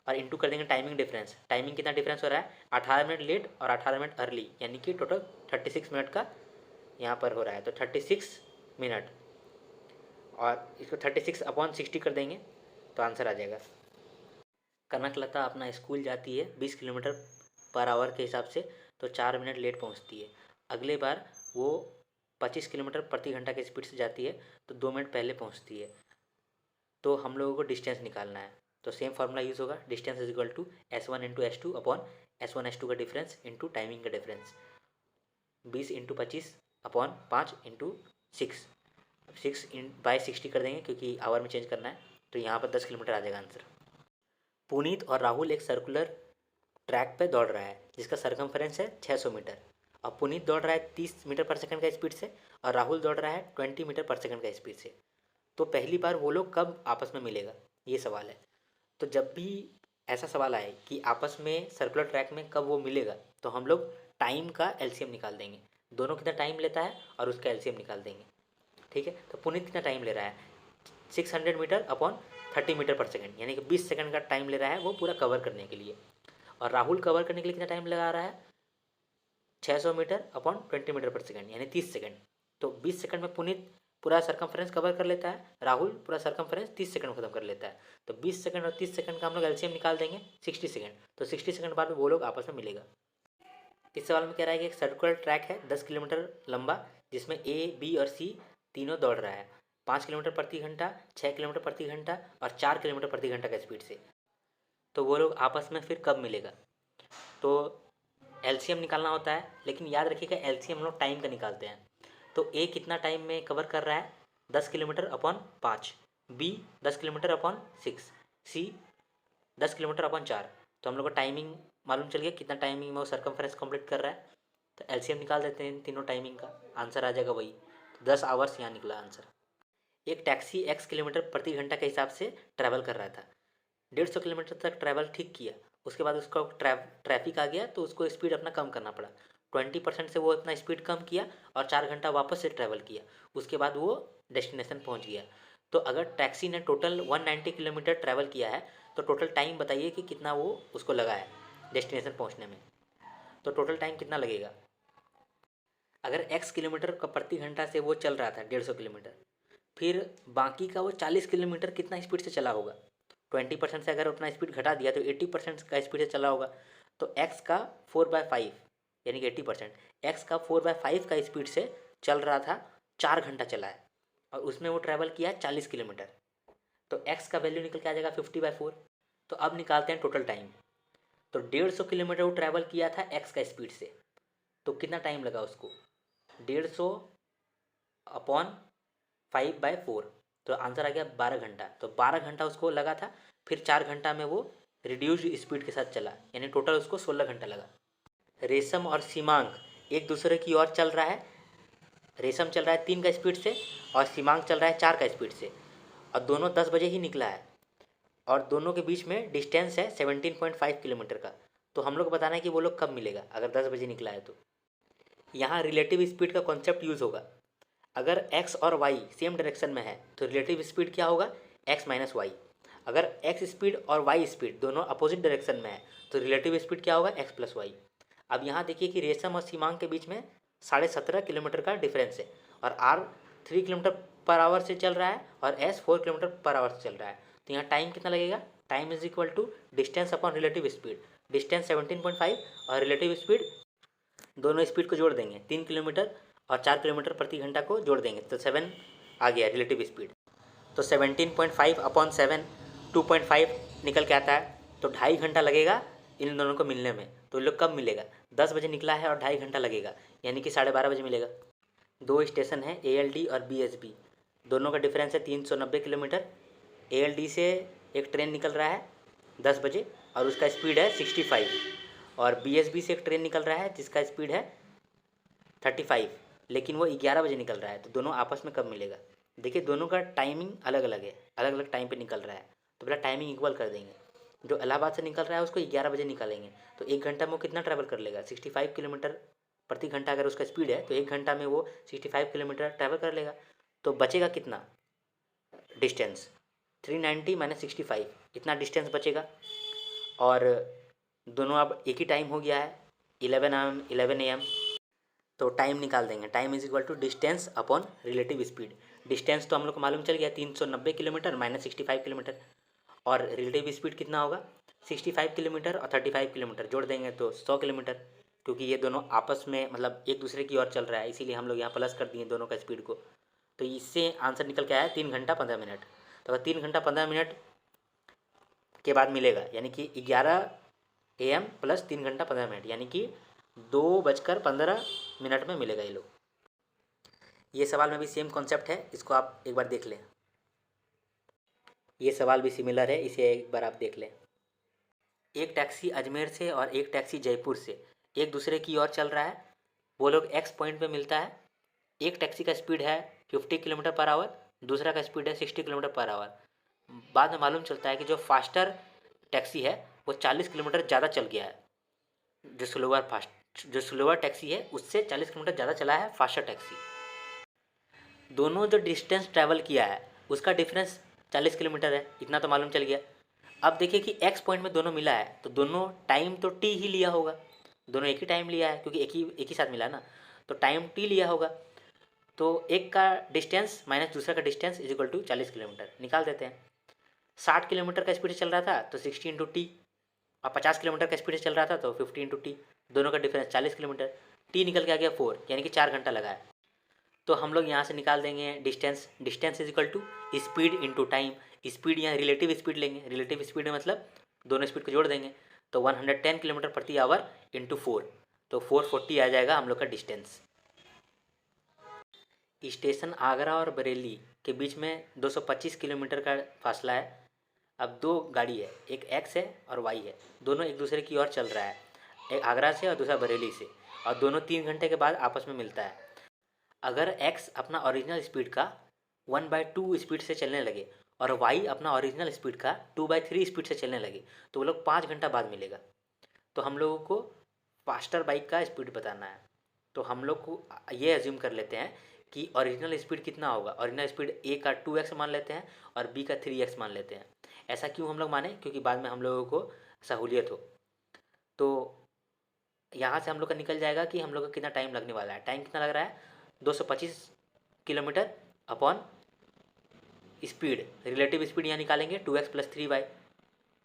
और इंटू कर देंगे टाइमिंग डिफरेंस। टाइमिंग कितना डिफरेंस हो रहा है 18 मिनट लेट और 18 मिनट अर्ली, यानी कि टोटल 36 मिनट का यहाँ पर हो रहा है। तो 36 मिनट और इसको 36/60 कर देंगे तो आंसर आ जाएगा। कनकलता अपना स्कूल जाती है 20 किलोमीटर पर आवर के हिसाब से, तो 4 मिनट लेट पहुंचती है। अगले बार वो 25 किलोमीटर प्रति घंटा की स्पीड से जाती है तो 2 मिनट पहले पहुंचती है। तो हम लोगों को डिस्टेंस निकालना है, तो सेम फार्मूला यूज़ होगा, distance is equal to S1 into S2 upon S1 S2 का डिफरेंस इंटू टाइमिंग का डिफरेंस। 20 इंटू 25 अपॉन 5 इंटू 6, 6/60 कर देंगे क्योंकि आवर में चेंज करना है, तो यहाँ पर 10 किलोमीटर आ जाएगा आंसर। पुनीत और राहुल एक सर्कुलर ट्रैक पे दौड़ रहा है जिसका सरकमफेरेंस है 600 मीटर। अब पुनीत दौड़ रहा है 30 मीटर पर सेकंड का स्पीड से और राहुल दौड़ रहा है 20 मीटर पर सेकंड का स्पीड से। तो पहली बार वो लोग कब आपस में मिलेगा, ये सवाल है। तो जब भी ऐसा सवाल आए कि आपस में सर्कुलर ट्रैक में कब वो मिलेगा, तो हम लोग टाइम का एलसीएम निकाल देंगे, दोनों कितना टाइम लेता है और उसका एलसीएम निकाल देंगे। ठीक है, तो पुनीत कितना टाइम ले रहा है 600 मीटर अपॉन 30 मीटर पर सेकंड, यानी कि 20 सेकंड का टाइम ले रहा है वो पूरा कवर करने के लिए। और राहुल कवर करने के लिए कितना टाइम लगा रहा है 600 मीटर अपॉन 20 मीटर पर सेकंड, यानी 30 सेकंड। तो 20 सेकंड में पुनीत पूरा सरकमफेरेंस कवर कर लेता है, राहुल पूरा सरकमफेरेंस 30 सेकंड में खत्म कर लेता है। तो 20 सेकंड और 30 सेकंड का हम लोग एलसीएम निकाल देंगे 60 सेकंड। तो 60 सेकंड बाद वो लोग आपस में मिलेगा। इस सवाल में कह रहा है कि एक सर्कुलर ट्रैक है 10 किलोमीटर लंबा जिसमें A, B और C तीनों दौड़ रहा है 5 किलोमीटर प्रति घंटा, 6 किलोमीटर प्रति घंटा और 4 किलोमीटर प्रति घंटा का स्पीड से। तो वो लोग आपस में फिर कब मिलेगा, तो एलसीएम निकालना होता है, लेकिन याद रखिएगा एलसीएम हम लोग टाइम का निकालते हैं। तो A कितना टाइम में कवर कर रहा है 10 kilometre upon 5, B 10 kilometre upon 6, C 10 kilometre upon 4। तो हम लोग को टाइमिंग मालूम चल गया कितना टाइमिंग में वो सर्कमफेरेंस कंप्लीट कर रहा है। तो एलसीएम निकाल देते हैं तीनों टाइमिंग का, आंसर आ जाएगा वही। तो 10 आवर्स यहाँ निकला आंसर। एक टैक्सी x किलोमीटर प्रति घंटा के हिसाब से ट्रैवल कर रहा था, 150 किलोमीटर तक ट्रैवल ठीक किया, उसके बाद उसका ट्रैफिक आ गया तो उसको स्पीड अपना कम करना पड़ा। 20% से वो अपना स्पीड कम किया और 4 घंटा वापस से ट्रैवल किया, उसके बाद वो डेस्टिनेशन पहुंच गया। तो अगर टैक्सी ने टोटल 190 किलोमीटर ट्रैवल किया है तो टोटल टाइम बताइए कि कितना वो उसको लगा है डेस्टिनेशन पहुंचने में। तो टोटल टाइम कितना लगेगा, अगर x किलोमीटर का प्रति घंटा से वो चल रहा था 150 किलोमीटर, फिर बाकी का वो 40 किलोमीटर कितना स्पीड से चला होगा। 20% से अगर उतना स्पीड घटा दिया तो 80% का स्पीड से चला होगा। तो एक्स का 4/5 यानी कि 80%, एक्स का 4/5 का स्पीड से चल रहा था, 4 घंटा चला है और उसमें वो ट्रैवल किया है 40 किलोमीटर। तो एक्स का वैल्यू निकल के आ जाएगा 50/4। तो अब निकालते हैं टोटल टाइम। तो 150 किलोमीटर वो ट्रैवल किया था एक्स का स्पीड से, तो कितना टाइम लगा उसको, 150/5/4, तो आंसर आ गया 12 घंटा। तो 12 घंटा उसको लगा था, फिर 4 घंटा में वो रिड्यूस्ड स्पीड के साथ चला, यानी टोटल उसको 16 घंटा लगा। रेशम और सीमांक एक दूसरे की ओर चल रहा है। रेशम चल रहा है 3 का स्पीड से और सीमांक चल रहा है 4 का स्पीड से, और दोनों 10 बजे ही निकला है और दोनों के बीच में डिस्टेंस है 17.5 किलोमीटर का। तो हम लोग को बताना है कि वो लोग कब मिलेगा अगर 10 बजे निकला है। तो यहाँ रिलेटिव स्पीड का कॉन्सेप्ट यूज़ होगा। अगर x और y सेम डायरेक्शन में है तो रिलेटिव स्पीड क्या होगा, x माइनस वाई। अगर x स्पीड और y स्पीड दोनों अपोजिट डायरेक्शन में है तो रिलेटिव स्पीड क्या होगा, x प्लस वाई। अब यहाँ देखिए कि रेशम और सीमांक के बीच में 17.5 किलोमीटर का डिफरेंस है और r 3 किलोमीटर पर आवर से चल रहा है और s 4 किलोमीटर पर आवर से चल रहा है। तो यहाँ टाइम कितना लगेगा, time is equal to distance upon relative speed. Distance 17.5 और रिलेटिव स्पीड, दोनों स्पीड को जोड़ देंगे, 3 किलोमीटर और 4 किलोमीटर प्रति घंटा को जोड़ देंगे तो 7 आ गया रिलेटिव स्पीड। तो 17.5 अपॉन 7 2.5 निकल के आता है। तो 2.5 घंटा लगेगा इन दोनों को मिलने में। तो ये लोग कब मिलेगा, 10 बजे निकला है और 2.5 घंटा लगेगा, यानी कि 12:30 बजे मिलेगा। दो स्टेशन है ALD और BSB, दोनों का डिफरेंस है 390 किलोमीटर। ALD से एक ट्रेन निकल रहा है 10 बजे और उसका स्पीड है 65, और BSB से एक ट्रेन निकल रहा है जिसका स्पीड है 35, लेकिन वो 11 बजे निकल रहा है। तो दोनों आपस में कब मिलेगा, देखिए दोनों का टाइमिंग अलग अलग है, अलग अलग टाइम पे निकल रहा है। तो पहले टाइमिंग इक्वल कर देंगे। जो इलाहाबाद से निकल रहा है उसको 11 बजे निकालेंगे, तो 1 घंटा में वो कितना ट्रैवल कर लेगा, 65 किलोमीटर प्रति घंटा अगर उसका स्पीड है तो 1 घंटा में वो 65 किलोमीटर ट्रैवल कर लेगा। तो बचेगा कितना डिस्टेंस, 390 माइनस 65, इतना डिस्टेंस बचेगा। और दोनों अब एक ही टाइम हो गया है 11 AM। तो टाइम निकाल देंगे, time is equal to distance upon relative speed. Distance तो हम लोग को मालूम चल गया 390 किलोमीटर माइनस 65 किलोमीटर, और रिलेटिव स्पीड कितना होगा 65 किलोमीटर और 35 किलोमीटर जोड़ देंगे तो 100 किलोमीटर, क्योंकि ये दोनों आपस में मतलब एक दूसरे की ओर चल रहा है, इसीलिए हम लोग यहाँ प्लस कर दिए दोनों का स्पीड को। तो इससे आंसर निकल के आया 3 घंटा 15 मिनट। तो अगर 3 घंटा 15 मिनट के बाद मिलेगा, यानी कि 11 AM प्लस 3 घंटा 15 मिनट, यानी कि 2:15 में मिलेगा ये लोग। ये सवाल में भी सेम कॉन्सेप्ट है, इसको आप एक बार देख लें। ये सवाल भी सिमिलर है, इसे एक बार आप देख लें। एक टैक्सी अजमेर से और एक टैक्सी जयपुर से एक दूसरे की ओर चल रहा है। वो लोग एक्स पॉइंट पे मिलता है। एक टैक्सी का स्पीड है 50 किलोमीटर पर आवर, दूसरा का स्पीड है 60 किलोमीटर पर आवर। बाद में मालूम चलता है कि जो फास्टर टैक्सी है वो 40 किलोमीटर ज़्यादा चल गया है, जो स्लोअर टैक्सी है उससे 40 किलोमीटर ज़्यादा चला है फास्टर टैक्सी। दोनों जो डिस्टेंस ट्रैवल किया है उसका डिफरेंस 40 किलोमीटर है, इतना तो मालूम चल गया। अब देखिए कि एक्स पॉइंट में दोनों मिला है तो दोनों टाइम तो टी ही लिया होगा, दोनों एक ही टाइम लिया है क्योंकि एक ही साथ मिला ना, तो टाइम टी लिया होगा। तो एक का डिस्टेंस माइनस दूसरा का distance is equal to 40 kilometre निकाल देते हैं। 60 किलोमीटर का स्पीड से चल रहा था तो 60 इंटू टी, और 50 किलोमीटर का स्पीड से चल रहा था तो 50 इंटू टी, दोनों का डिफरेंस 40 किलोमीटर। टी निकल के आ गया 4, यानी कि 4 घंटा लगा है। तो हम लोग यहाँ से निकाल देंगे distance, distance is equal to speed into time. Speed यहाँ रिलेटिव स्पीड लेंगे, रिलेटिव स्पीड में मतलब दोनों स्पीड को जोड़ देंगे, तो 110 किलोमीटर प्रति आवर इंटू 4, तो 440 आ जाएगा हम लोग का डिस्टेंस। स्टेशन आगरा और बरेली के बीच में 225 किलोमीटर का फासला है। अब दो गाड़ी है, एक एक्स है और वाई है, दोनों एक दूसरे की ओर चल रहा है, एक आगरा से और दूसरा बरेली से, और दोनों 3 घंटे के बाद आपस में मिलता है। अगर x अपना ओरिजिनल स्पीड का 1/2 स्पीड से चलने लगे और y अपना ओरिजिनल स्पीड का 2/3 स्पीड से चलने लगे तो वो लोग 5 घंटा बाद मिलेगा। तो हम लोगों को फास्टर बाइक का स्पीड बताना है। तो हम लोग को ये एज्यूम कर लेते हैं कि ओरिजिनल स्पीड कितना होगा, ओरिजिनल स्पीड a का 2x मान लेते हैं और b का 3x मान लेते हैं। ऐसा क्यों हम लोग माने, क्योंकि बाद में हम लोगों को सहूलियत हो। तो यहाँ से हम लोग का निकल जाएगा कि हम लोग का कितना टाइम लगने वाला है। टाइम कितना लग रहा है 225 kilometre upon speed, relative speed यहाँ निकालेंगे 2x + 3y।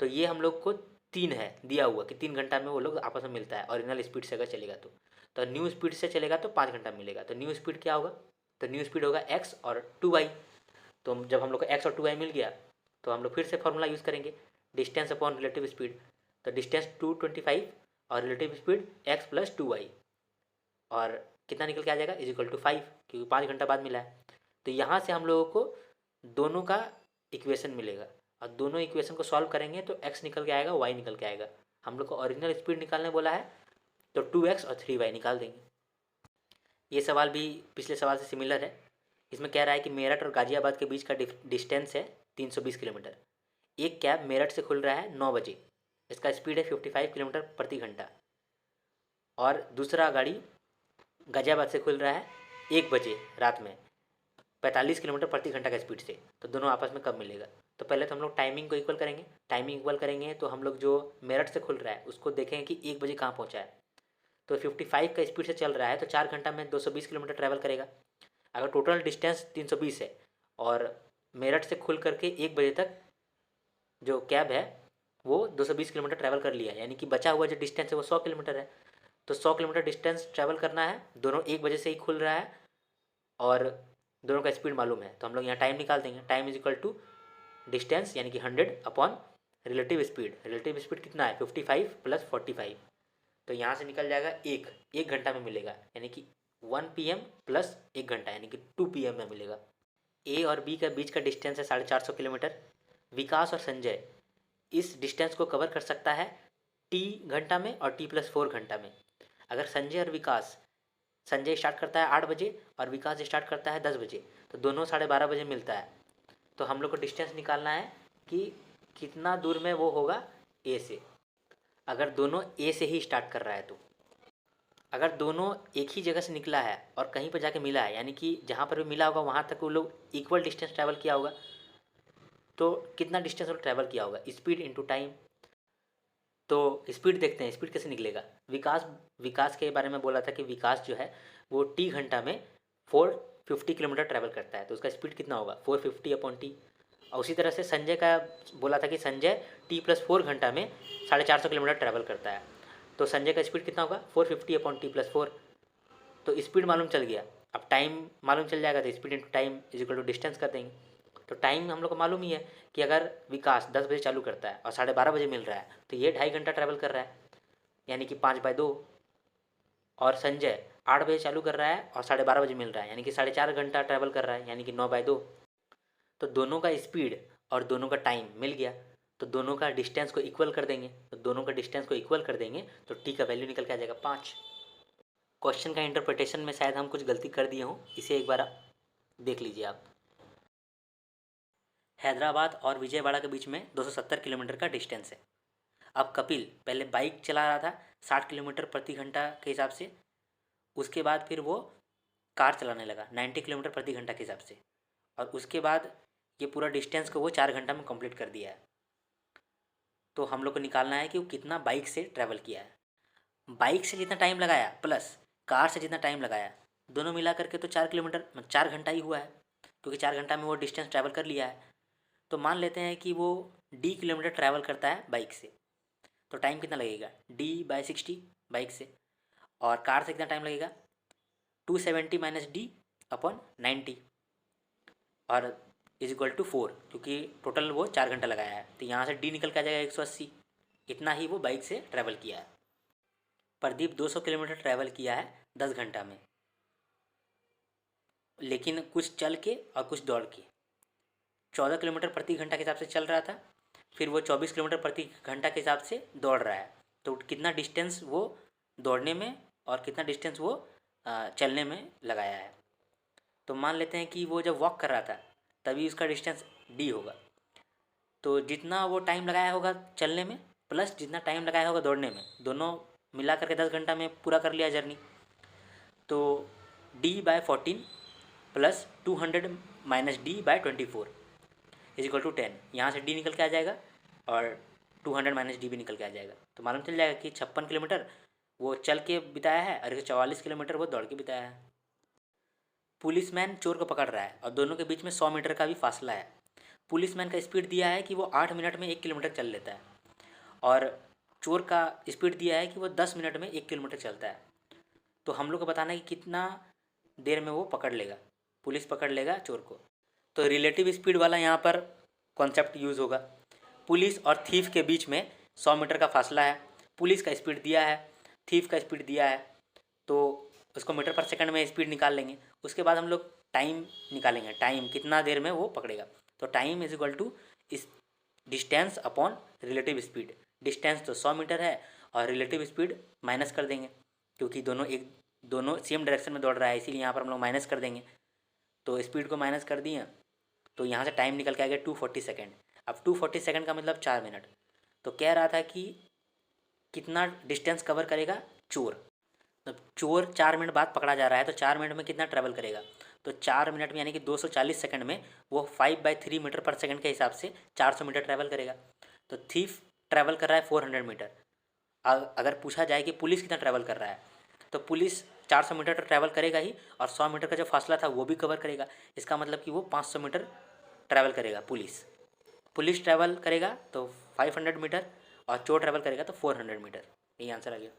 तो ये हम लोग को 3 है दिया हुआ कि 3 घंटा में वो लोग आपस में मिलता है ओरिजिनल स्पीड से अगर चलेगा तो न्यू स्पीड से चलेगा तो 5 घंटा मिलेगा। तो न्यू स्पीड क्या होगा, तो न्यू स्पीड होगा x और 2y। तो जब हम लोग को x और 2y मिल गया तो हम लोग फिर से फॉर्मूला यूज़ करेंगे, डिस्टेंस अपॉन रिलेटिव स्पीड। तो डिस्टेंस 225 और रिलेटिव स्पीड x + 2y, और कितना निकल के आ जाएगा =5, क्योंकि 5 घंटा बाद मिला है। तो यहाँ से हम लोगों को दोनों का इक्वेशन मिलेगा, और दोनों इक्वेशन को सॉल्व करेंगे तो x निकल के आएगा, y निकल के आएगा। हम लोग को ओरिजिनल स्पीड निकालने बोला है तो 2x और 3y निकाल देंगे। ये सवाल भी पिछले सवाल से सिमिलर है। इसमें कह रहा है कि मेरठ और गाज़ियाबाद के बीच का डिस्टेंस है 320 किलोमीटर। एक कैब मेरठ से खुल रहा है 9 बजे, इसका स्पीड है 55 किलोमीटर प्रति घंटा, और दूसरा गाड़ी गाज़ियाबाद से खुल रहा है 1 बजे रात में 45 किलोमीटर प्रति घंटा का स्पीड से। तो दोनों आपस में कब मिलेगा, तो पहले तो हम लोग टाइमिंग को इक्वल करेंगे। टाइमिंग इक्वल करेंगे तो हम लोग जो मेरठ से खुल रहा है उसको देखेंगे कि 1 बजे कहाँ पहुँचा है। तो 55 का स्पीड से चल रहा है तो 4 घंटा में 220 किलोमीटर ट्रैवल करेगा। अगर टोटल डिस्टेंस 320 है और मेरठ से खुल करके 1 बजे तक जो कैब है वो 220 किलोमीटर ट्रैवल कर लिया है, यानी कि बचा हुआ जो डिस्टेंस है वो 100 किलोमीटर है। तो 100 किलोमीटर डिस्टेंस ट्रैवल करना है, दोनों 1 बजे से ही खुल रहा है और दोनों का स्पीड मालूम है। तो हम लोग यहाँ टाइम निकाल देंगे, टाइम = डिस्टेंस यानी कि 100 upon relative speed. Relative speed कितना है 55 + 45। तो यहाँ से निकल जाएगा 1 घंटा में मिलेगा, यानी कि 1 PM + 1 घंटा यानी कि 2 PM में मिलेगा। ए और बी के बीच का डिस्टेंस है 450 किलोमीटर। विकास और संजय इस डिस्टेंस को कवर कर सकता है t घंटा में और t + 4 घंटा में। अगर संजय और विकास, संजय स्टार्ट करता है 8 बजे और विकास स्टार्ट करता है 10 बजे, तो दोनों 12:30 बजे मिलता है। तो हम लोग को डिस्टेंस निकालना है कि कितना दूर में वो होगा ए से। अगर दोनों ए से ही स्टार्ट कर रहा है तो अगर दोनों एक ही जगह से निकला है और कहीं पर जाके मिला है, यानी कि जहाँ पर भी मिला होगा वहाँ तक वो लोग इक्वल डिस्टेंस ट्रैवल किया होगा, तो कितना डिस्टेंस वो ट्रैवल किया होगा, स्पीड इनटू टाइम। तो स्पीड देखते हैं, स्पीड कैसे निकलेगा। विकास के बारे में बोला था कि विकास जो है वो t घंटा में 450 किलोमीटर ट्रैवल करता है, तो उसका स्पीड कितना होगा 450/t। और उसी तरह से संजय का बोला था कि संजय t + 4 घंटा में 450 किलोमीटर ट्रैवल करता है, तो संजय का स्पीड कितना होगा 450/t + 4। तो स्पीड मालूम चल गया, अब टाइम मालूम चल जाएगा तो स्पीड इनटू टाइम = डिस्टेंस कर देंगे। तो टाइम हम लोग को मालूम ही है कि अगर विकास 10 बजे चालू करता है और 12:30 बजे मिल रहा है तो ये 2.5 घंटा ट्रैवल कर रहा है, यानी कि 5/2। और संजय 8 बजे चालू कर रहा है और 12:30 बजे मिल रहा है, यानी कि 4.5 घंटा ट्रैवल कर रहा है, यानी कि 9/2। तो दोनों का स्पीड और दोनों का टाइम मिल गया, तो दोनों का डिस्टेंस को इक्वल कर देंगे। तो दोनों का डिस्टेंस को इक्वल कर देंगे तो टी का वैल्यू निकल के आ जाएगा 5। क्वेश्चन का इंटरप्रिटेशन में शायद हम कुछ गलती कर दिए हों, इसे एक बार देख लीजिए आप। हैदराबाद और विजयवाड़ा के बीच में 270 किलोमीटर का डिस्टेंस है। अब कपिल पहले बाइक चला रहा था 60 किलोमीटर प्रति घंटा के हिसाब से, उसके बाद फिर वो कार चलाने लगा 90 किलोमीटर प्रति घंटा के हिसाब से, और उसके बाद ये पूरा डिस्टेंस को वो 4 घंटा में कंप्लीट कर दिया है। तो हम लोग को निकालना है कि वो कितना बाइक से ट्रैवल किया है। बाइक से जितना टाइम लगाया प्लस कार से जितना टाइम लगाया, दोनों मिला करके तो 4 घंटा ही हुआ है, क्योंकि 4 घंटा में वो डिस्टेंस ट्रैवल कर लिया है। तो मान लेते हैं कि वो d किलोमीटर ट्रैवल करता है बाइक से, तो टाइम कितना लगेगा d/60 बाइक से, और कार से कितना टाइम लगेगा 270 - d/90 और =4, क्योंकि टोटल वो 4 घंटा लगाया है। तो यहाँ से d निकल के आ जाएगा 180। इतना ही वो बाइक से ट्रैवल किया है। प्रदीप 200 किलोमीटर ट्रैवल किया है 10 घंटा में, लेकिन कुछ चल के और कुछ दौड़ के। 14 किलोमीटर प्रति घंटा के हिसाब से चल रहा था, फिर वो 24 किलोमीटर प्रति घंटा के हिसाब से दौड़ रहा है। तो कितना डिस्टेंस वो दौड़ने में और कितना डिस्टेंस वो चलने में लगाया है। तो मान लेते हैं कि वो जब वॉक कर रहा था तभी उसका डिस्टेंस d होगा। तो जितना वो टाइम लगाया होगा चलने में प्लस जितना टाइम लगाया होगा दौड़ने में, दोनों मिला करके 10 घंटा में पूरा कर लिया जर्नी। तो d/14 + 200 - d/24 = 10। यहाँ से d निकल के आ जाएगा और 200 - d भी निकल के आ जाएगा। तो मालूम चल जाएगा कि 56 किलोमीटर वो चल के बिताया है और 44 किलोमीटर वो दौड़ के बिताया है। पुलिसमैन चोर को पकड़ रहा है और दोनों के बीच में 100 मीटर का भी फासला है। पुलिसमैन का स्पीड दिया है कि वो 8 मिनट में 1 किलोमीटर चल लेता है, और चोर का स्पीड दिया है कि वो 10 मिनट में 1 किलोमीटर चलता है। तो हम लोग को बताना है कि कितना देर में वो पकड़ लेगा, पुलिस पकड़ लेगा चोर को। तो रिलेटिव स्पीड वाला यहाँ पर कॉन्सेप्ट यूज़ होगा। पुलिस और थीफ के बीच में 100 मीटर का फासला है, पुलिस का स्पीड दिया है, थीफ का स्पीड दिया है, तो उसको मीटर पर सेकंड में स्पीड निकाल लेंगे। उसके बाद हम लोग टाइम निकालेंगे, टाइम कितना देर में वो पकड़ेगा। तो टाइम इज इक्वल टू इस distance upon relative speed. Distance तो 100 मीटर है और रिलेटिव स्पीड माइनस कर देंगे, क्योंकि दोनों सेम डायरेक्शन में दौड़ रहा है, इसीलिए यहाँ पर हम लोग माइनस कर देंगे। तो स्पीड को माइनस कर दिए तो यहाँ से टाइम निकल के आ गया 240 सेकेंड। अब 240 सेकेंड का मतलब 4 मिनट। तो कह रहा था कि कितना डिस्टेंस कवर करेगा चोर। तो चोर 4 मिनट बाद पकड़ा जा रहा है, तो 4 मिनट में कितना ट्रैवल करेगा। तो 4 मिनट में यानी कि 240 सेकंड में वो 5/3 मीटर पर सेकंड के हिसाब से 400 मीटर ट्रैवल करेगा। तो थीफ ट्रैवल कर रहा है 400 मीटर। अगर पूछा जाए कि पुलिस कितना ट्रैवल कर रहा है, तो पुलिस 400 मीटर तो ट्रैवल करेगा ही, और 100 मीटर का जो फासला था वो भी कवर करेगा। इसका मतलब कि वो 500 मीटर ट्रैवल करेगा। पुलिस ट्रैवल करेगा तो 500 मीटर, और चोर ट्रैवल करेगा तो 400 मीटर। यही आंसर आ गया।